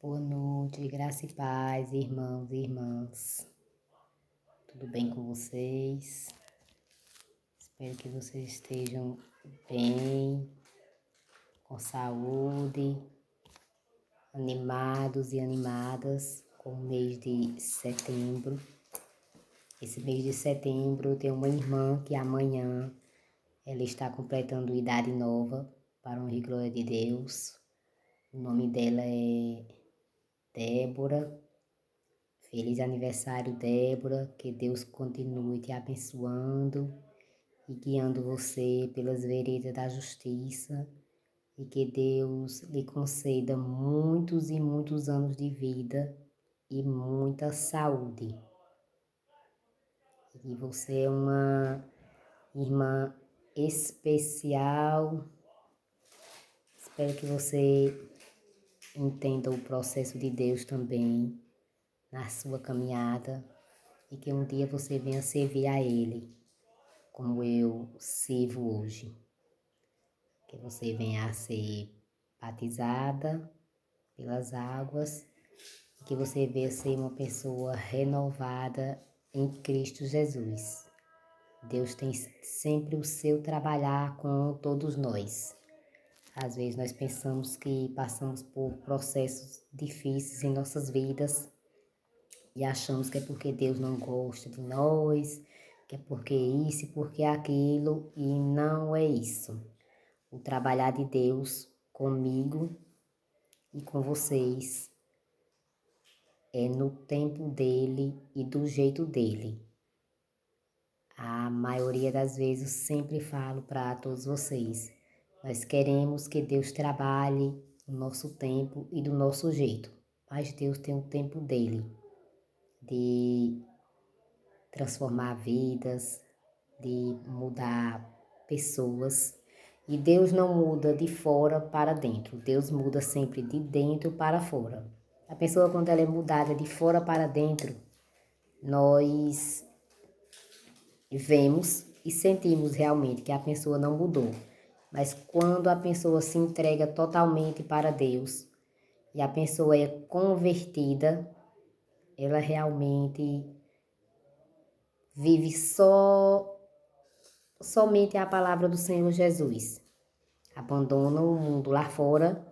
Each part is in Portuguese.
Boa noite, graça e paz, irmãos e irmãs. Tudo bem com vocês? Espero que vocês estejam bem, com saúde, animados e animadas com o mês de setembro. Esse mês de setembro eu tenho uma irmã que amanhã ela está completando idade nova, para a honra e glória de Deus. O nome dela é Débora. Feliz aniversário, Débora. Que Deus continue te abençoando e guiando você pelas veredas da justiça. E que Deus lhe conceda muitos e muitos anos de vida e muita saúde. E você é uma irmã especial. Espero que você entenda o processo de Deus também na sua caminhada e que um dia você venha servir a Ele como eu sirvo hoje. Que você venha a ser batizada pelas águas e que você venha ser uma pessoa renovada em Cristo Jesus. Deus tem sempre o seu trabalhar com todos nós. Às vezes nós pensamos que passamos por processos difíceis em nossas vidas e achamos que é porque Deus não gosta de nós, que é porque isso e porque aquilo, e não é isso. O trabalhar de Deus comigo e com vocês é no tempo dele e do jeito dele. A maioria das vezes eu sempre falo para todos vocês, nós queremos que Deus trabalhe no nosso tempo e do nosso jeito, mas Deus tem o tempo dele, de transformar vidas, de mudar pessoas. E Deus não muda de fora para dentro, Deus muda sempre de dentro para fora. A pessoa, quando ela é mudada de fora para dentro, nós vemos e sentimos realmente que a pessoa não mudou. Mas quando a pessoa se entrega totalmente para Deus e a pessoa é convertida, ela realmente vive somente a palavra do Senhor Jesus. Abandona o mundo lá fora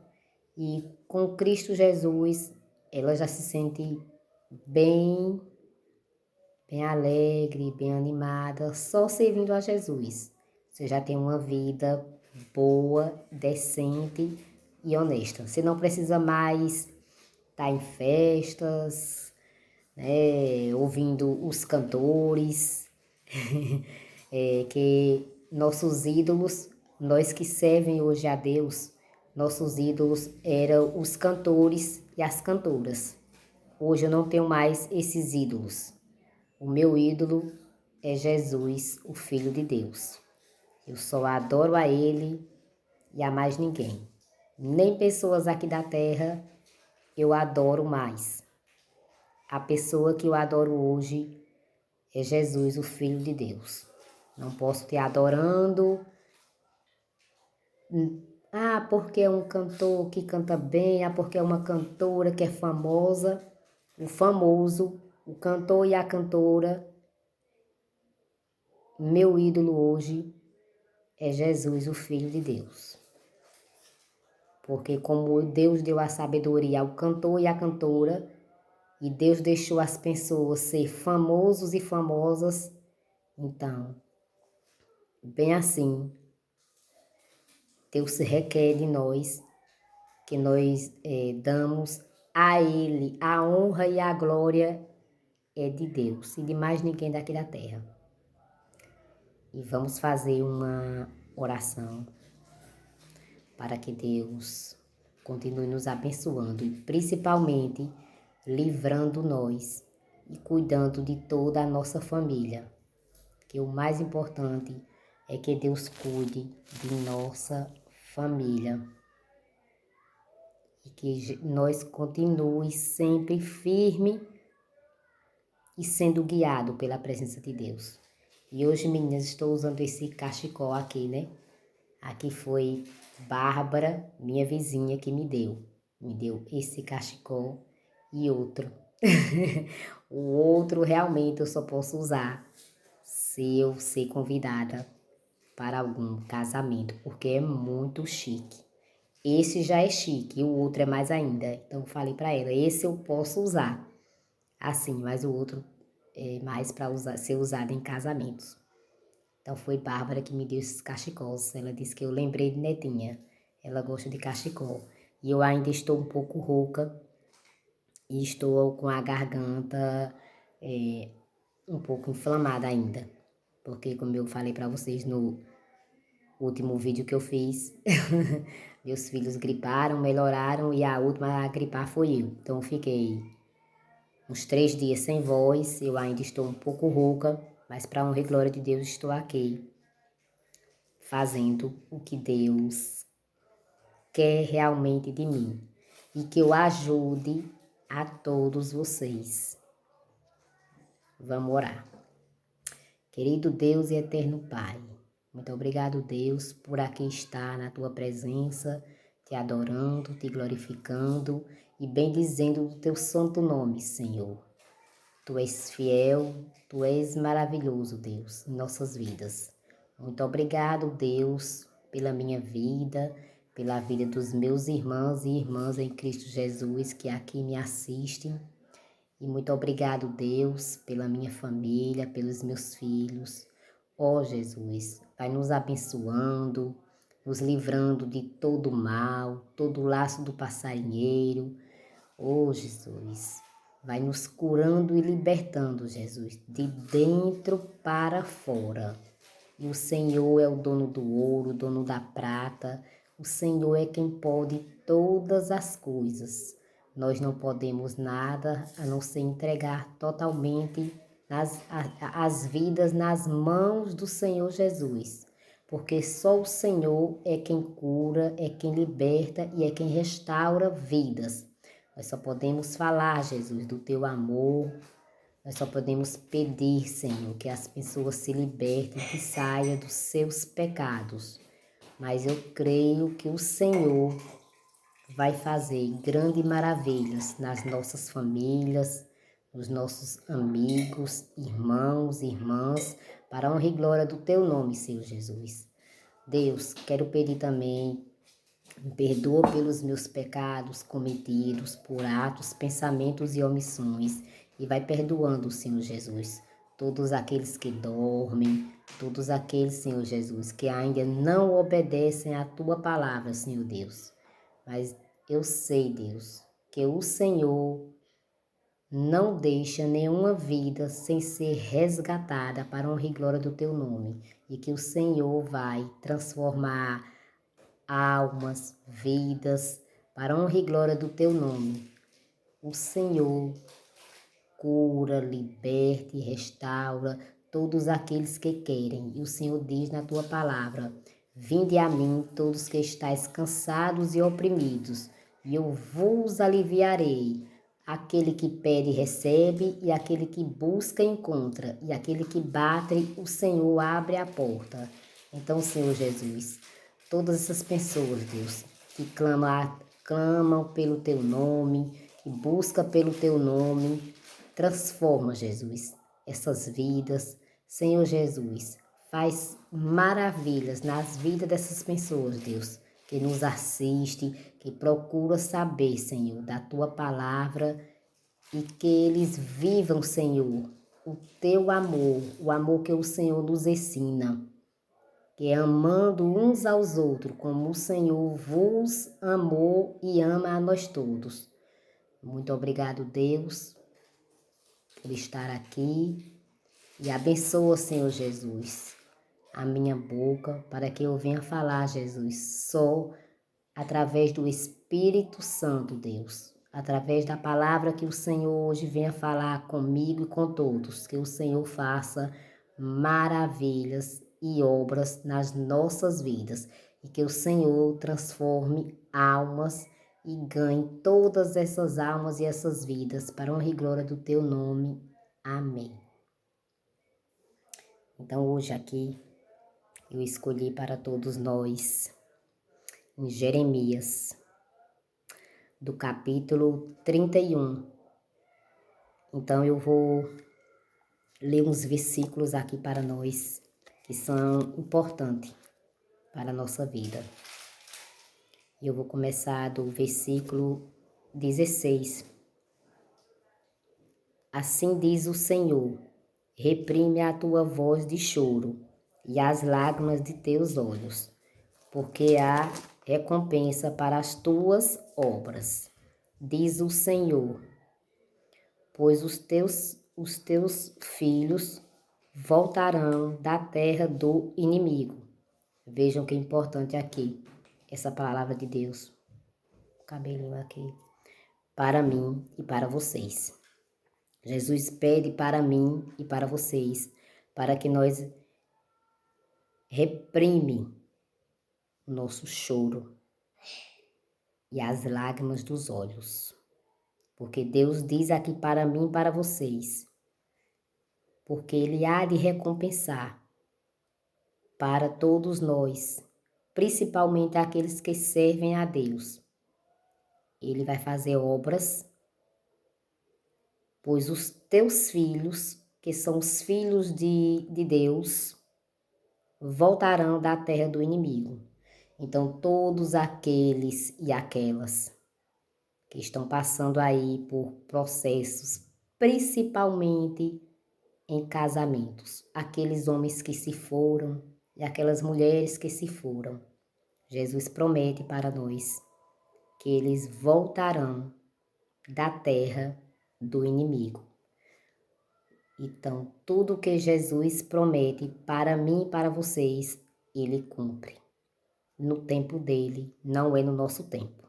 e com Cristo Jesus ela já se sente bem alegre, bem animada, só servindo a Jesus. Você já tem uma vida boa, decente e honesta. Você não precisa mais estar em festas, né, ouvindo os cantores, que nossos ídolos, nós que servem hoje a Deus, nossos ídolos eram os cantores e as cantoras. Hoje eu não tenho mais esses ídolos. O meu ídolo é Jesus, o Filho de Deus. Eu só adoro a Ele e a mais ninguém. Nem pessoas aqui da terra eu adoro mais. A pessoa que eu adoro hoje é Jesus, o Filho de Deus. Não posso te adorando, porque é um cantor que canta bem, porque é uma cantora que é famosa. O famoso, o cantor e a cantora, meu ídolo hoje é Jesus, o Filho de Deus. Porque como Deus deu a sabedoria ao cantor e à cantora, e Deus deixou as pessoas ser famosos e famosas, então, bem assim, Deus se requer de nós, que nós damos a Ele a honra e a glória é de Deus e de mais ninguém daqui da terra. E vamos fazer uma oração para que Deus continue nos abençoando e principalmente livrando nós e cuidando de toda a nossa família. Que o mais importante é que Deus cuide de nossa família e que nós continue sempre firme e sendo guiado pela presença de Deus. E hoje, meninas, estou usando esse cachecol aqui, né? Aqui foi Bárbara, minha vizinha, que me deu. Me deu esse cachecol e outro. O outro realmente eu só posso usar se eu ser convidada para algum casamento, porque é muito chique. Esse já é chique e o outro é mais ainda. Então eu falei para ela, esse eu posso usar assim, mas o outro é mais para ser usado em casamentos. Então foi Bárbara que me deu esses cachecols. Ela disse que eu lembrei de Netinha. Ela gosta de cachecol. E eu ainda estou um pouco rouca e estou com a garganta um pouco inflamada ainda. Porque como eu falei para vocês no último vídeo que eu fiz, meus filhos griparam, melhoraram e a última a gripar foi eu. Então eu fiquei uns 3 dias sem voz, eu ainda estou um pouco rouca, mas para honra e glória de Deus estou aqui, fazendo o que Deus quer realmente de mim. E que eu ajude a todos vocês. Vamos orar. Querido Deus e eterno Pai, muito obrigado, Deus, por aqui estar na Tua presença, te adorando, te glorificando e bendizendo o Teu santo nome, Senhor. Tu és fiel, Tu és maravilhoso, Deus, em nossas vidas. Muito obrigado, Deus, pela minha vida, pela vida dos meus irmãos e irmãs em Cristo Jesus que aqui me assistem. E muito obrigado, Deus, pela minha família, pelos meus filhos. Ó Jesus, vai nos abençoando, nos livrando de todo mal, todo laço do passarinheiro. Ó Jesus, vai nos curando e libertando, Jesus, de dentro para fora. E o Senhor é o dono do ouro, o dono da prata. O Senhor é quem pode todas as coisas. Nós não podemos nada a não ser entregar totalmente as vidas nas mãos do Senhor Jesus. Porque só o Senhor é quem cura, é quem liberta e é quem restaura vidas. Nós só podemos falar, Jesus, do teu amor. Nós só podemos pedir, Senhor, que as pessoas se libertem, que saiam dos seus pecados. Mas eu creio que o Senhor vai fazer grandes maravilhas nas nossas famílias, nos nossos amigos, irmãos, irmãs, para a honra e glória do teu nome, Senhor Jesus. Deus, quero pedir também, me perdoa pelos meus pecados cometidos por atos, pensamentos e omissões, e vai perdoando, Senhor Jesus, todos aqueles que dormem, todos aqueles, Senhor Jesus, que ainda não obedecem à tua palavra, Senhor Deus. Mas eu sei, Deus, que o Senhor não deixa nenhuma vida sem ser resgatada para a honra e glória do teu nome, e que o Senhor vai transformar almas, vidas, para a honra e glória do teu nome. O Senhor cura, liberta e restaura todos aqueles que querem. E o Senhor diz na tua palavra: vinde a mim todos que estáis cansados e oprimidos, e eu vos aliviarei. Aquele que pede recebe, e aquele que busca encontra, e aquele que bate, o Senhor abre a porta. Então, Senhor Jesus, todas essas pessoas, Deus, que clamam pelo teu nome, que buscam pelo teu nome, transforma, Jesus, essas vidas. Senhor Jesus, faz maravilhas nas vidas dessas pessoas, Deus, que nos assiste, que procura saber, Senhor, da tua palavra e que eles vivam, Senhor, o teu amor, o amor que o Senhor nos ensina, que é amando uns aos outros, como o Senhor vos amou e ama a nós todos. Muito obrigado, Deus, por estar aqui e abençoa, Senhor Jesus, a minha boca para que eu venha falar, Jesus, só através do Espírito Santo, Deus, através da palavra que o Senhor hoje venha falar comigo e com todos, que o Senhor faça maravilhas e obras nas nossas vidas e que o Senhor transforme almas e ganhe todas essas almas e essas vidas para a honra e glória do teu nome. Amém. Então hoje aqui eu escolhi para todos nós em Jeremias, do capítulo 31. Então eu vou ler uns versículos aqui para nós, que são importantes para a nossa vida. Eu vou começar do versículo 16. Assim diz o Senhor: reprime a tua voz de choro e as lágrimas de teus olhos, porque há recompensa para as tuas obras, diz o Senhor, pois os teus filhos voltarão da terra do inimigo. Vejam que é importante aqui, essa palavra de Deus, o cabelinho aqui, para mim e para vocês. Jesus pede para mim e para vocês, para que nós reprime o nosso choro e as lágrimas dos olhos. Porque Deus diz aqui para mim e para vocês, porque Ele há de recompensar para todos nós, principalmente aqueles que servem a Deus. Ele vai fazer obras, pois os teus filhos, que são os filhos de Deus, voltarão da terra do inimigo. Então, todos aqueles e aquelas que estão passando aí por processos, principalmente em casamentos, aqueles homens que se foram e aquelas mulheres que se foram, Jesus promete para nós que eles voltarão da terra do inimigo. Então, tudo que Jesus promete para mim e para vocês, Ele cumpre. No tempo dele, não é no nosso tempo.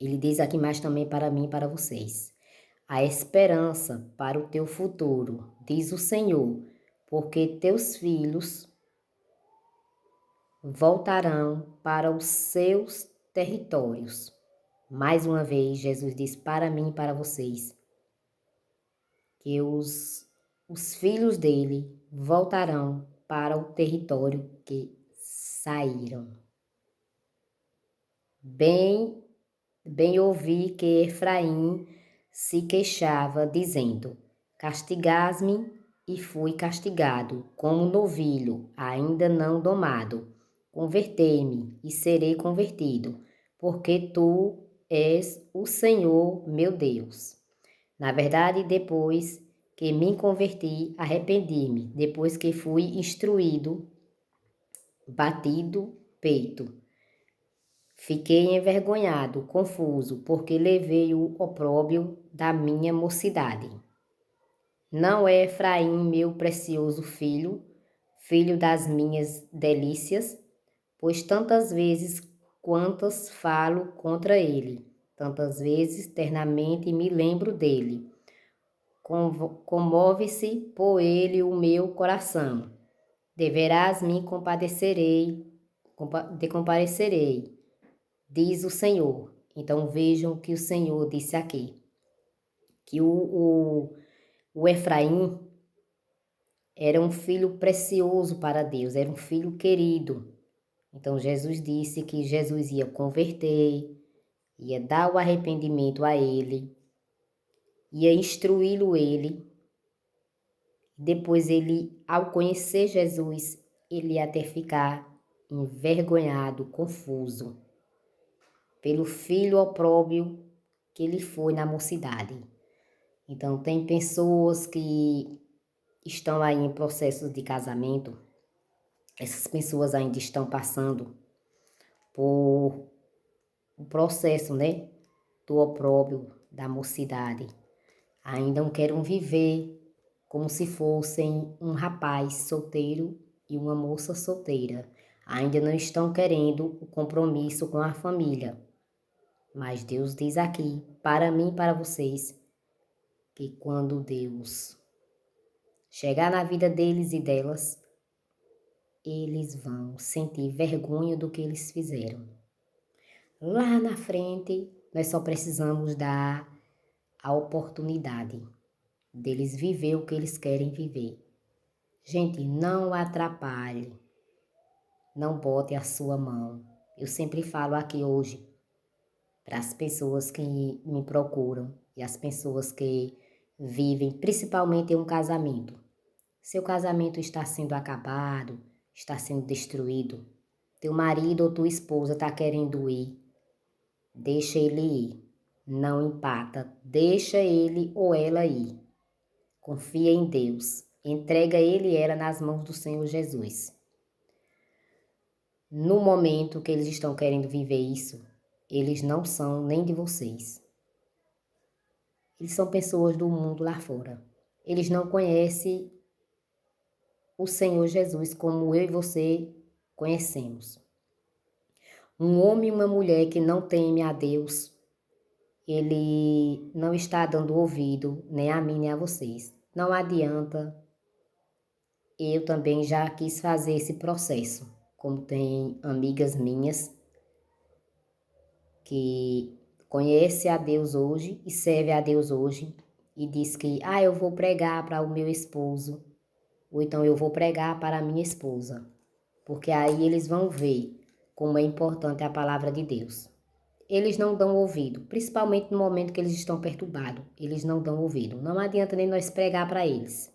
Ele diz aqui mais também para mim e para vocês: a esperança para o teu futuro, diz o Senhor, porque teus filhos voltarão para os seus territórios. Mais uma vez, Jesus diz para mim e para vocês que os filhos dele voltarão para o território que saíram. Bem ouvi que Efraim se queixava, dizendo: castigas-me, e fui castigado, como novilho, ainda não domado. Convertei-me, e serei convertido, porque tu és o Senhor meu Deus. Na verdade, depois que me converti, arrependi-me, depois que fui instruído, batido peito. Fiquei envergonhado, confuso, porque levei o opróbrio da minha mocidade. Não é Efraim meu precioso filho, filho das minhas delícias, pois tantas vezes quantas falo contra ele, tantas vezes ternamente me lembro dele. Comove-se por ele o meu coração. Deverás me compadecerei, diz o Senhor. Então vejam o que o Senhor disse aqui, que o Efraim era um filho precioso para Deus, era um filho querido. Então Jesus disse que Jesus ia converter, ia dar o arrependimento a ele, ia instruí-lo ele. Depois ele, ao conhecer Jesus, ele ia até ficar envergonhado, confuso, pelo filho opróbrio que ele foi na mocidade. Então, tem pessoas que estão aí em processos de casamento, essas pessoas ainda estão passando por o processo, né, do opróbrio da mocidade. Ainda não querem viver como se fossem um rapaz solteiro e uma moça solteira. Ainda não estão querendo o compromisso com a família. Mas Deus diz aqui, para mim e para vocês, que quando Deus chegar na vida deles e delas, eles vão sentir vergonha do que eles fizeram. Lá na frente, nós só precisamos dar a oportunidade deles viver o que eles querem viver. Gente, não atrapalhe, não bote a sua mão. Eu sempre falo aqui hoje, para as pessoas que me procuram e as pessoas que vivem principalmente em um casamento. Seu casamento está sendo acabado, está sendo destruído. Teu marido ou tua esposa está querendo ir. Deixa ele ir. Não empata. Deixa ele ou ela ir. Confia em Deus. Entrega ele e ela nas mãos do Senhor Jesus. No momento que eles estão querendo viver isso, eles não são nem de vocês. Eles são pessoas do mundo lá fora. Eles não conhecem o Senhor Jesus como eu e você conhecemos. Um homem e uma mulher que não teme a Deus, ele não está dando ouvido nem a mim nem a vocês. Não adianta, eu também já quis fazer esse processo, como tem amigas minhas que conhece a Deus hoje e serve a Deus hoje e diz que, eu vou pregar para o meu esposo, ou então eu vou pregar para a minha esposa, porque aí eles vão ver como é importante a palavra de Deus. Eles não dão ouvido, principalmente no momento que eles estão perturbados, eles não dão ouvido. Não adianta nem nós pregar para eles,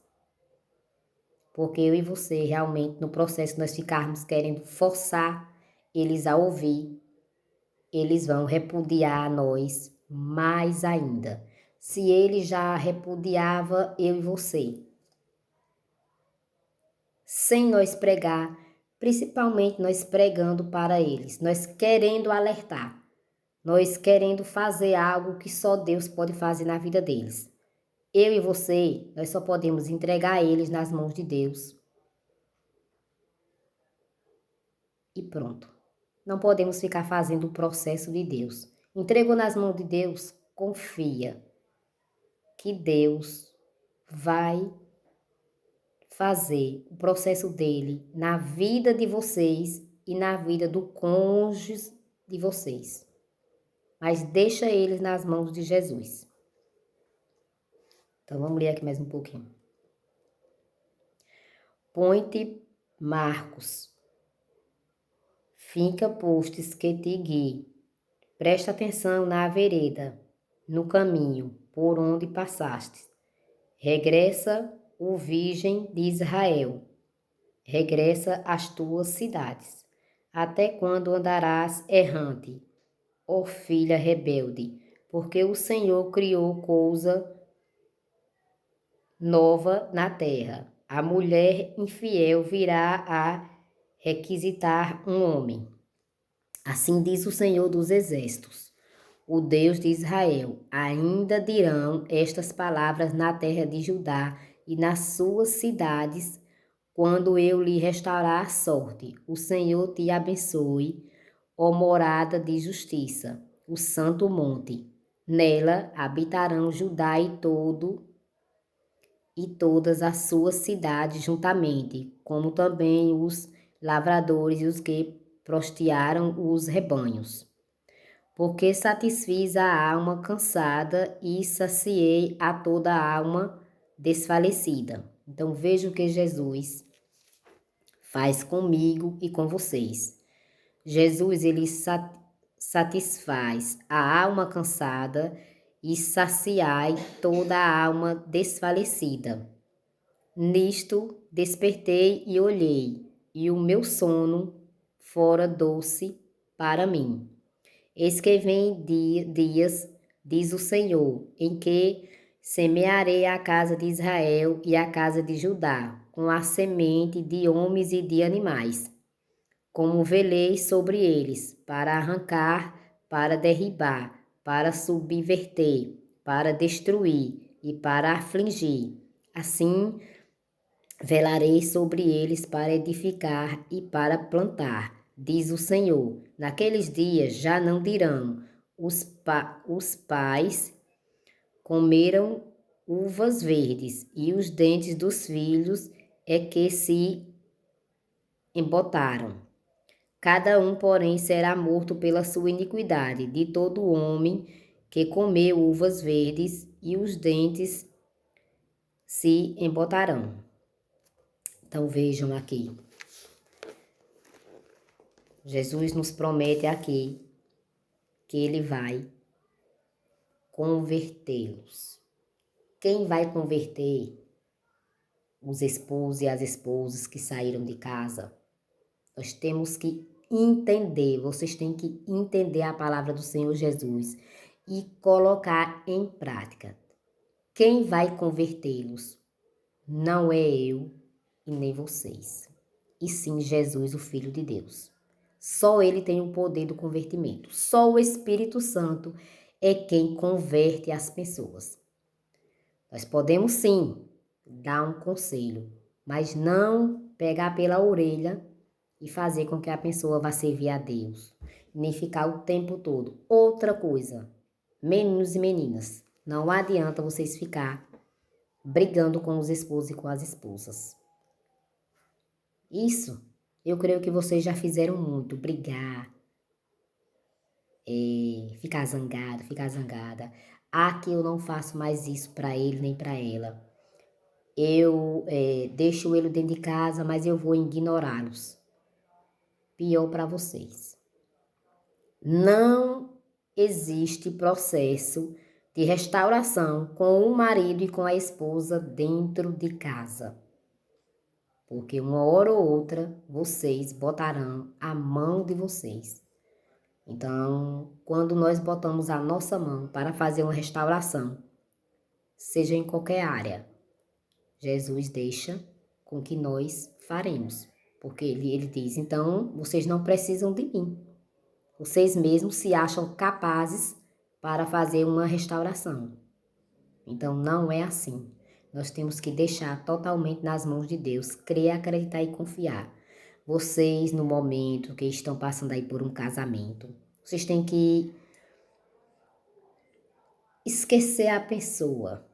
porque eu e você realmente no processo nós ficarmos querendo forçar eles a ouvir, eles vão repudiar nós mais ainda. Se ele já repudiava eu e você, sem nós pregar, principalmente nós pregando para eles, nós querendo alertar, nós querendo fazer algo que só Deus pode fazer na vida deles. Eu e você, nós só podemos entregar eles nas mãos de Deus. E pronto. Não podemos ficar fazendo o processo de Deus. Entregou nas mãos de Deus, confia que Deus vai fazer o processo dele na vida de vocês e na vida do cônjuge de vocês. Mas deixa eles nas mãos de Jesus. Então vamos ler aqui mais um pouquinho. Põe-te, Marcos, finca postes que te guie. Presta atenção na vereda, no caminho por onde passaste. Regressa, o Virgem de Israel. Regressa às tuas cidades. Até quando andarás errante, ó filha rebelde? Porque o Senhor criou coisa nova na terra. A mulher infiel virá a requisitar um homem. Assim diz o Senhor dos Exércitos, o Deus de Israel. Ainda dirão estas palavras na terra de Judá e nas suas cidades, quando eu lhe restaurar a sorte. O Senhor te abençoe, ó morada de justiça, o santo monte. Nela habitarão Judá e todas as suas cidades juntamente, como também os lavradores e os que prostearam os rebanhos. Porque satisfiz a alma cansada e saciei a toda a alma desfalecida. Então veja o que Jesus faz comigo e com vocês. Jesus, ele satisfaz a alma cansada e saciai toda a alma desfalecida. Nisto despertei e olhei, e o meu sono fora doce para mim. Eis que vem dias, diz o Senhor, em que semearei a casa de Israel e a casa de Judá, com a semente de homens e de animais, como velei sobre eles, para arrancar, para derribar, para subverter, para destruir e para afligir. Assim, velarei sobre eles para edificar e para plantar, diz o Senhor. Naqueles dias já não dirão, os pais comeram uvas verdes, e os dentes dos filhos é que se embotaram. Cada um, porém, será morto pela sua iniquidade, de todo homem que comeu uvas verdes, e os dentes se embotarão. Então vejam aqui. Jesus nos promete aqui que ele vai convertê-los. Quem vai converter os esposos e as esposas que saíram de casa? Nós temos que entender, vocês têm que entender a palavra do Senhor Jesus e colocar em prática. Quem vai convertê-los não é eu e nem vocês, e sim Jesus, o Filho de Deus. Só Ele tem o poder do convertimento. Só o Espírito Santo é quem converte as pessoas. Nós podemos sim dar um conselho, mas não pegar pela orelha e fazer com que a pessoa vá servir a Deus, nem ficar o tempo todo. Outra coisa, meninos e meninas, não adianta vocês ficar brigando com os esposos e com as esposas. Isso, eu creio que vocês já fizeram muito, brigar, ficar zangado, ficar zangada. Aqui eu não faço mais isso para ele nem para ela. Eu deixo ele dentro de casa, mas eu vou ignorá-los. Pior para vocês. Não existe processo de restauração com o marido e com a esposa dentro de casa. Porque uma hora ou outra vocês botarão a mão de vocês. Então, quando nós botamos a nossa mão para fazer uma restauração, seja em qualquer área, Jesus deixa com que nós faremos. Porque ele diz, então, vocês não precisam de mim. Vocês mesmos se acham capazes para fazer uma restauração. Então, não é assim. Nós temos que deixar totalmente nas mãos de Deus, crer, acreditar e confiar. Vocês, no momento que estão passando aí por um casamento, vocês têm que esquecer a pessoa.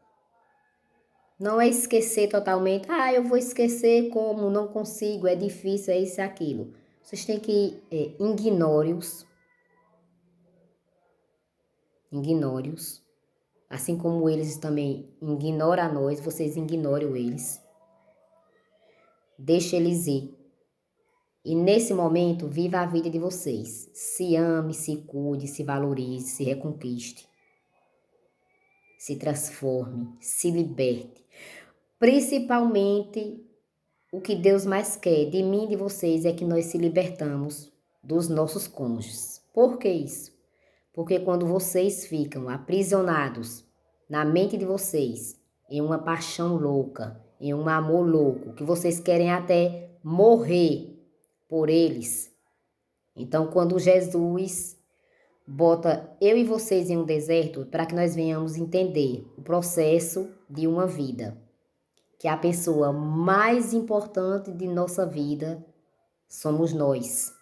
Não é esquecer totalmente, eu vou esquecer como, não consigo, é difícil, é isso e aquilo. Vocês têm que ignore-os, assim como eles também ignoram a nós, vocês ignoram eles. Deixa eles ir. E nesse momento, viva a vida de vocês. Se ame, se cuide, se valorize, se reconquiste. Se transforme, se liberte. Principalmente, o que Deus mais quer de mim e de vocês é que nós se libertamos dos nossos cônjuges. Por que isso? Porque quando vocês ficam aprisionados na mente de vocês, em uma paixão louca, em um amor louco, que vocês querem até morrer por eles. Então, quando Jesus bota eu e vocês em um deserto, para que nós venhamos entender o processo de uma vida, que a pessoa mais importante de nossa vida somos nós.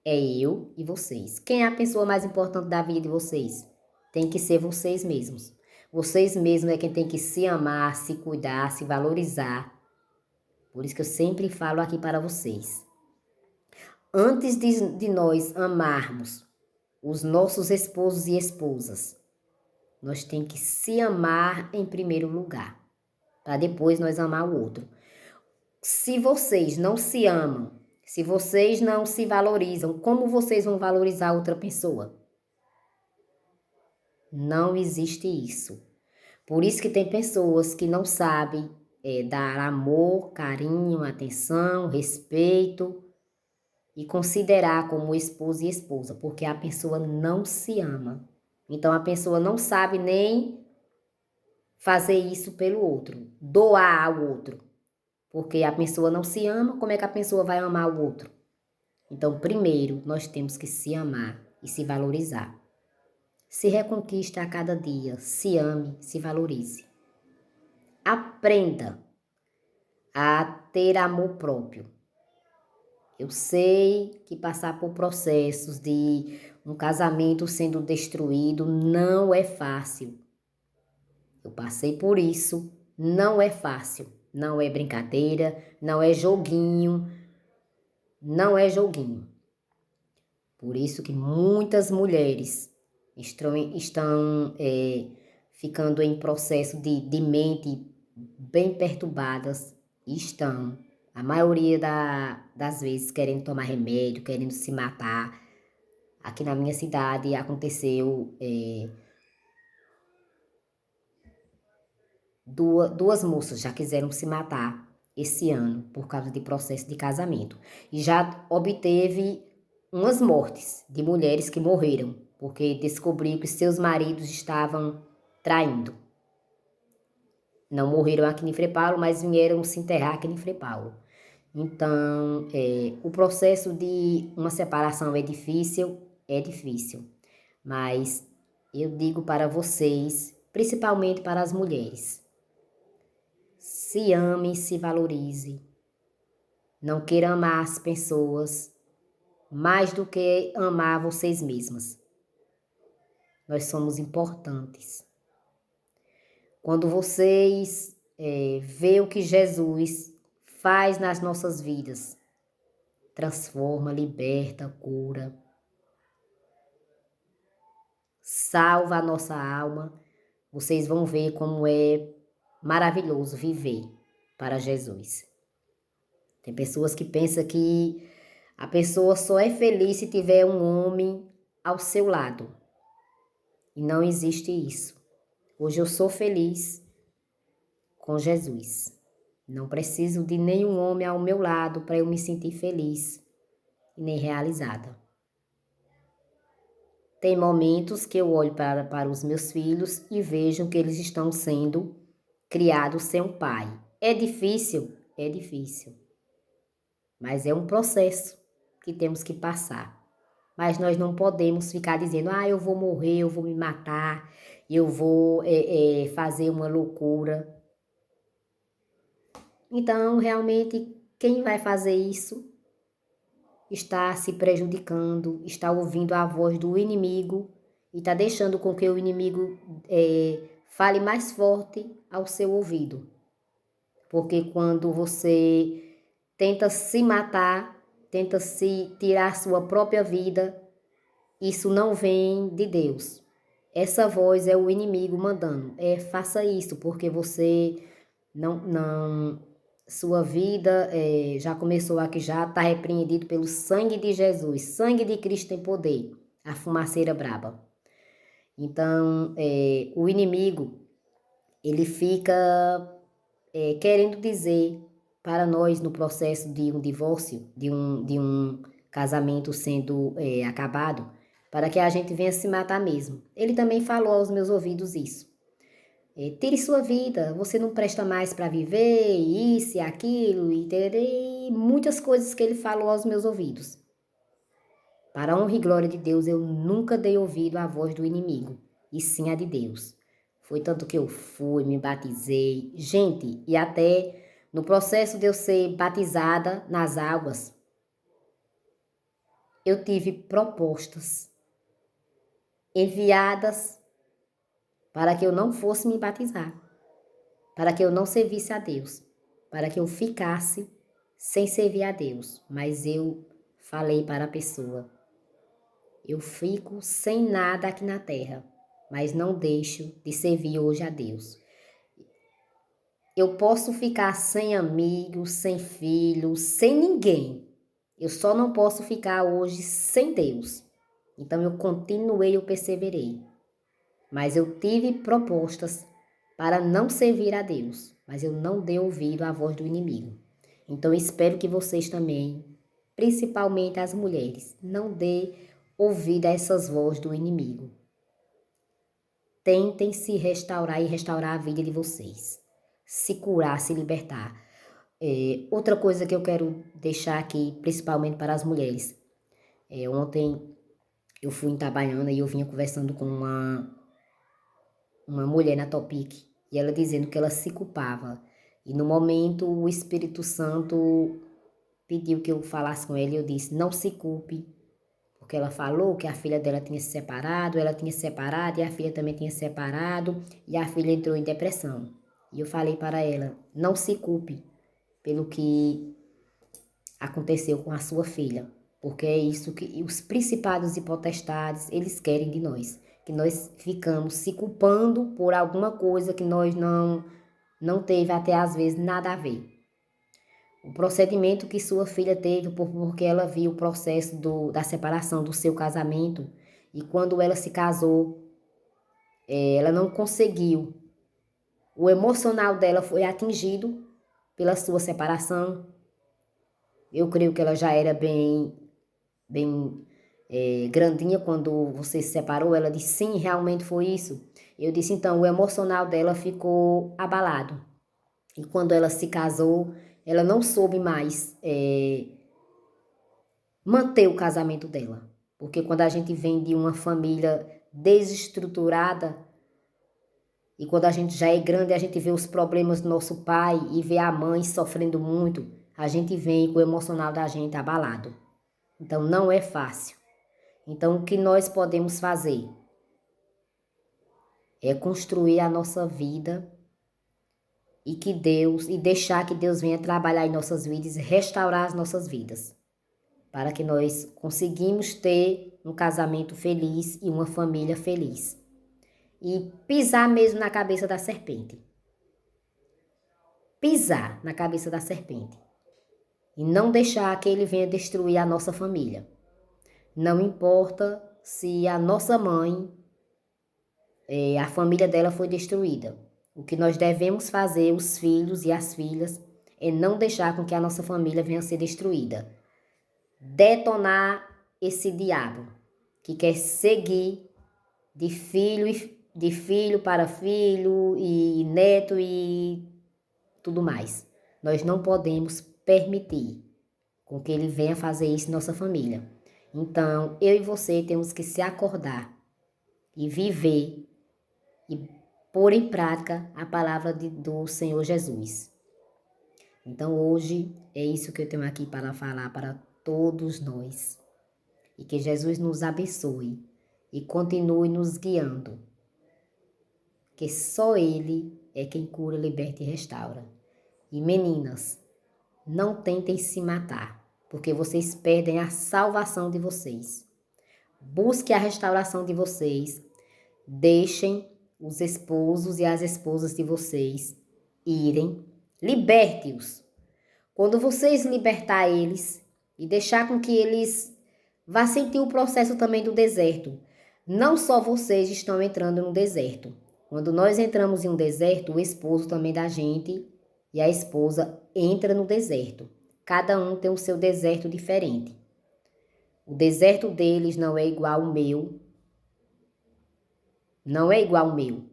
É eu e vocês. Quem é a pessoa mais importante da vida de vocês? Tem que ser vocês mesmos. Vocês mesmos é quem tem que se amar, se cuidar, se valorizar. Por isso que eu sempre falo aqui para vocês. Antes de nós amarmos os nossos esposos e esposas, nós temos que se amar em primeiro lugar, para depois nós amar o outro. Se vocês não se amam, se vocês não se valorizam, como vocês vão valorizar outra pessoa? Não existe isso. Por isso que tem pessoas que não sabem dar amor, carinho, atenção, respeito e considerar como esposo e esposa, porque a pessoa não se ama. Então a pessoa não sabe nem fazer isso pelo outro, doar ao outro. Porque a pessoa não se ama, como é que a pessoa vai amar o outro? Então, primeiro, nós temos que se amar e se valorizar. Se reconquiste a cada dia, se ame, se valorize. Aprenda a ter amor próprio. Eu sei que passar por processos de um casamento sendo destruído não é fácil. Eu passei por isso, não é fácil. Não é brincadeira, não é joguinho, não é joguinho. Por isso que muitas mulheres estão ficando em processo de mente bem perturbadas. Estão, a maioria das vezes, querendo tomar remédio, querendo se matar. Aqui na minha cidade aconteceu duas moças já quiseram se matar esse ano por causa de processo de casamento. E já obteve umas mortes de mulheres que morreram porque descobriu que seus maridos estavam traindo. Não morreram aqui em Frei Paulo, mas vieram se enterrar aqui em Frei Paulo. Então, o processo de uma separação é difícil, mas eu digo para vocês, principalmente para as mulheres, se ame, se valorize, não queira amar as pessoas mais do que amar vocês mesmas. Nós somos importantes. Quando vocês vê o que Jesus faz nas nossas vidas, transforma, liberta, cura, salva a nossa alma, vocês vão ver como é maravilhoso viver para Jesus. Tem pessoas que pensam que a pessoa só é feliz se tiver um homem ao seu lado. E não existe isso. Hoje eu sou feliz com Jesus. Não preciso de nenhum homem ao meu lado para eu me sentir feliz e nem realizada. Tem momentos que eu olho para os meus filhos e vejo que eles estão sendo criados sem um pai. É difícil? É difícil. Mas é um processo que temos que passar. Mas nós não podemos ficar dizendo, eu vou morrer, eu vou me matar, eu vou fazer uma loucura. Então, realmente, quem vai fazer isso está se prejudicando, está ouvindo a voz do inimigo e está deixando com que o inimigo fale mais forte ao seu ouvido. Porque quando você tenta se matar, tenta se tirar sua própria vida, isso não vem de Deus. Essa voz é o inimigo mandando. Faça isso, porque você sua vida já começou aqui, já está repreendido pelo sangue de Jesus. Sangue de Cristo tem poder. A fumaceira braba. Então, o inimigo, ele fica querendo dizer para nós no processo de um divórcio, de um casamento sendo acabado, para que a gente venha se matar mesmo. Ele também falou aos meus ouvidos isso. Tire sua vida, você não presta mais para viver, isso e aquilo, e muitas coisas que ele falou aos meus ouvidos. Para a honra e glória de Deus, eu nunca dei ouvido à voz do inimigo, e sim a de Deus. Foi tanto que eu fui, me batizei. Gente, e até no processo de eu ser batizada nas águas, eu tive propostas enviadas para que eu não fosse me batizar, para que eu não servisse a Deus, para que eu ficasse sem servir a Deus. Mas eu falei para a pessoa, eu fico sem nada aqui na terra, mas não deixo de servir hoje a Deus. Eu posso ficar sem amigos, sem filhos, sem ninguém. Eu só não posso ficar hoje sem Deus. Então eu continuei, eu perseverei. Mas eu tive propostas para não servir a Deus, mas eu não dei ouvido à voz do inimigo. Então eu espero que vocês também, principalmente as mulheres, não dê ouvido a essas vozes do inimigo. Tentem se restaurar e restaurar a vida de vocês. Se curar, se libertar. Outra coisa que eu quero deixar aqui, principalmente para as mulheres. Ontem eu fui em Itabaiana e eu vinha conversando com uma mulher na Topic, e ela dizendo que ela se culpava. E no momento o Espírito Santo pediu que eu falasse com ela e eu disse, não se culpe, porque ela falou que a filha dela tinha se separado, ela tinha se separado e a filha também tinha se separado e a filha entrou em depressão. E eu falei para ela, não se culpe pelo que aconteceu com a sua filha, porque é isso que os principados e potestades, eles querem de nós, que nós ficamos se culpando por alguma coisa que nós não teve até às vezes nada a ver. o procedimento que sua filha teve porque ela viu o processo da separação do seu casamento e quando ela se casou, ela não conseguiu. O emocional dela foi atingido pela sua separação. Eu creio que ela já era bem grandinha quando você se separou. Ela disse, sim, realmente foi isso. Eu disse, então, o emocional dela ficou abalado. E quando ela se casou, ela não soube mais manter o casamento dela. Porque quando a gente vem de uma família desestruturada, e quando a gente já é grande, a gente vê os problemas do nosso pai e vê a mãe sofrendo muito, a gente vem com o emocional da gente abalado. Então não é fácil. Então o que nós podemos fazer é construir a nossa vida e deixar que Deus venha trabalhar em nossas vidas e restaurar as nossas vidas, para que nós conseguimos ter um casamento feliz e uma família feliz. E pisar mesmo na cabeça da serpente. Pisar na cabeça da serpente. E não deixar que ele venha destruir a nossa família. Não importa se a nossa mãe, a família dela foi destruída. O que nós devemos fazer, os filhos e as filhas, é não deixar com que a nossa família venha a ser destruída. Detonar esse diabo que quer seguir de filho para filho e neto e tudo mais. Nós não podemos permitir com que ele venha fazer isso em nossa família. Então, eu e você temos que se acordar e viver e pôr em prática a palavra do Senhor Jesus. Então, hoje é isso que eu tenho aqui para falar para todos nós. E que Jesus nos abençoe e continue nos guiando. Que só Ele é quem cura, liberta e restaura. E meninas, não tentem se matar, porque vocês perdem a salvação de vocês. Busque a restauração de vocês. Deixem os esposos e as esposas de vocês irem. Liberte-os. Quando vocês libertar eles e deixar com que eles vá sentir o processo também do deserto. Não só vocês estão entrando no deserto. Quando nós entramos em um deserto, o esposo também da gente e a esposa entra no deserto. Cada um tem o seu deserto diferente. O deserto deles não é igual ao meu. Não é igual ao meu.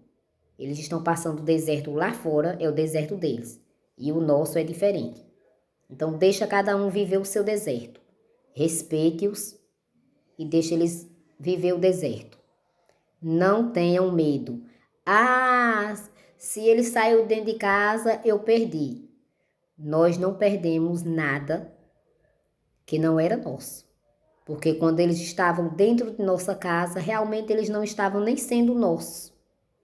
Eles estão passando o deserto lá fora, é o deserto deles. E o nosso é diferente. Então deixa cada um viver o seu deserto. Respeite-os e deixe eles viver o deserto. Não tenham medo. Ah, se ele saiu dentro de casa, eu perdi. Nós não perdemos nada que não era nosso. Porque quando eles estavam dentro de nossa casa, realmente eles não estavam nem sendo nossos.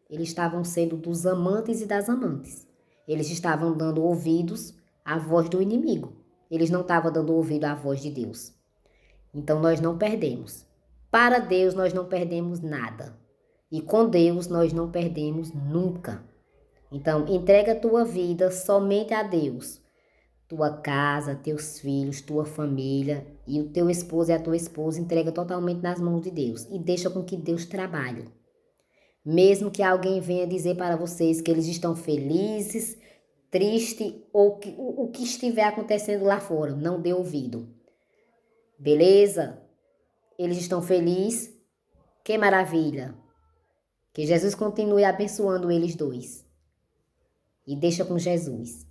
Eles estavam sendo dos amantes e das amantes. Eles estavam dando ouvidos à voz do inimigo. Eles não estavam dando ouvido à voz de Deus. Então nós não perdemos. Para Deus nós não perdemos nada. E com Deus nós não perdemos nunca. Então entrega a tua vida somente a Deus. Tua casa, teus filhos, tua família e o teu esposo e a tua esposa entrega totalmente nas mãos de Deus. E deixa com que Deus trabalhe. Mesmo que alguém venha dizer para vocês que eles estão felizes, tristes ou o que estiver acontecendo lá fora, não dê ouvido. Beleza? Eles estão felizes? Que maravilha! Que Jesus continue abençoando eles dois. E deixa com Jesus.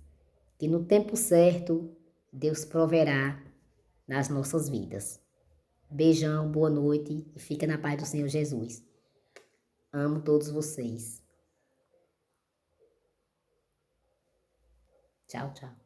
Que no tempo certo, Deus proverá nas nossas vidas. Beijão, boa noite e fica na paz do Senhor Jesus. Amo todos vocês. Tchau, tchau.